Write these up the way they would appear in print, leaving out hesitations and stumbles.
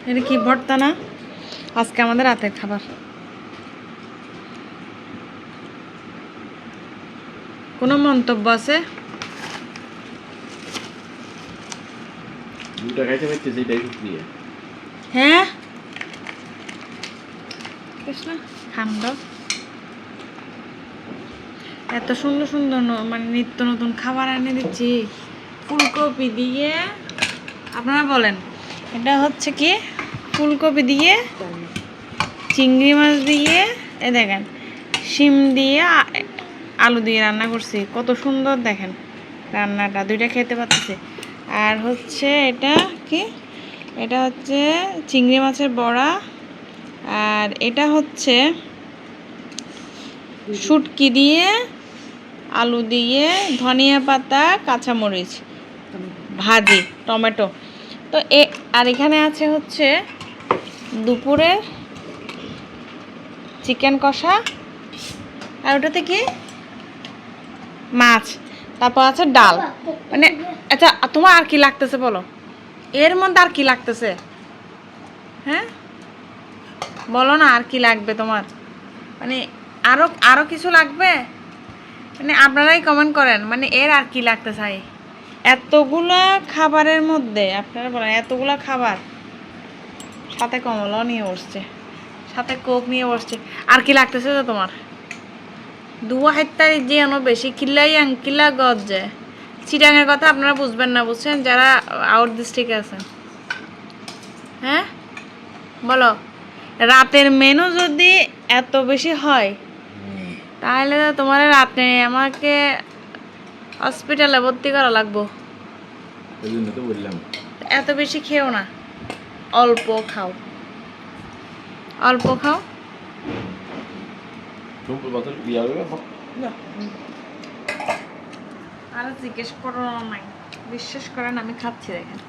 এটা কি ভর্তা না? আজকে আমাদের রাতের খাবার। কোনো মন্তব্য আছে? হ্যাঁ কৃষ্ণ ঠান্ডা এত সুন্দর সুন্দর মানে নিত্য নতুন খাবার এনে দিচ্ছি ফুলকপি দিয়ে। আপনারা বলেন এটা হচ্ছে কি? ফুলকপি দিয়ে, চিংড়ি মাছ দিয়ে, এ দেখেন শিম দিয়ে, আলু দিয়ে রান্না করছি। কত সুন্দর দেখেন রান্নাটা, দুইটা খেতে পাচ্ছি। আর হচ্ছে এটা কি? এটা হচ্ছে চিংড়ি মাছের বড়া। আর এটা হচ্ছে শুটকি দিয়ে, আলু দিয়ে, ধনিয়া পাতা, কাঁচামরিচ ভাজি, টমেটো। তো আর এখানে আছে হচ্ছে দুপুরে চিকেন কষা। আর ওটাতে কি? মাছ। তারপর আছে ডাল। মানে আচ্ছা, তোমার আর কি লাগতেছে বলো? এর মধ্যে আর কি লাগতেছে? হ্যাঁ বলো না, আর কি লাগবে তোমার? মানে আরো আরো কিছু লাগবে? মানে আপনারাই কমেন্ট করেন, মানে এর আর কি লাগতে চাই? এতগুলা খাবারের মধ্যে আপনারা বলেন, এতগুলা খাবার, সাথে কমলাও নিয়ে বসছে, সাথে কোক নিয়ে বসছে, আর কি লাগতেছে তো তোমার? দুয়া হেত্তারি যে এনো বেশি কিল্লাই কিল্লা গজ যায়। চিটাঙের কথা আপনারা বুঝবেন না, বুঝছেন, যারা আউট ডিস্ট্রিক্টে আছেন। হ্যাঁ বলো, রাতের মেনু যদি এত বেশি হয় তাহলে তো তোমার রাতে আমাকে হসপিটালে ভর্তি করা লাগবো। এত বেশি খেও না, অল্প খাও, অল্প খাও। আর জিজ্ঞেস করো নাই, বিশ্বাস করেন আমি খাচ্ছি। দেখেন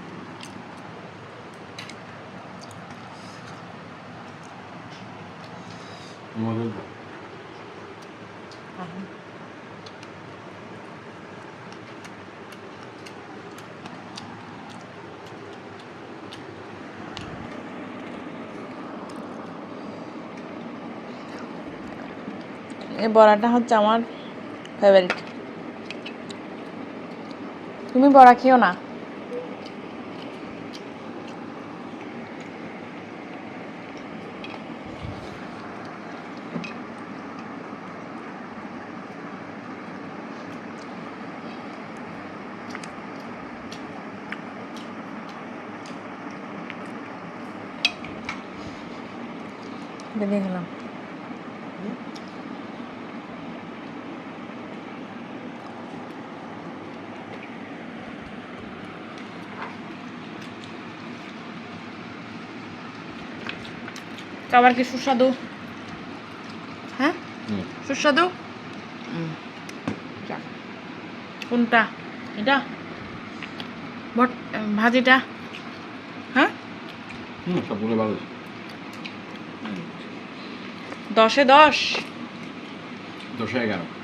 এই বড়াটা হচ্ছে আমার ফেভারিট। তুমি বড়া খেও না? বেঁধে গেলাম। খাবার কি সুস্বাদু? হ্যাঁ সুস্বাদু। কোনটা? এটা ভাজিটা? হ্যাঁ 10-এ 10, 10-এ 11।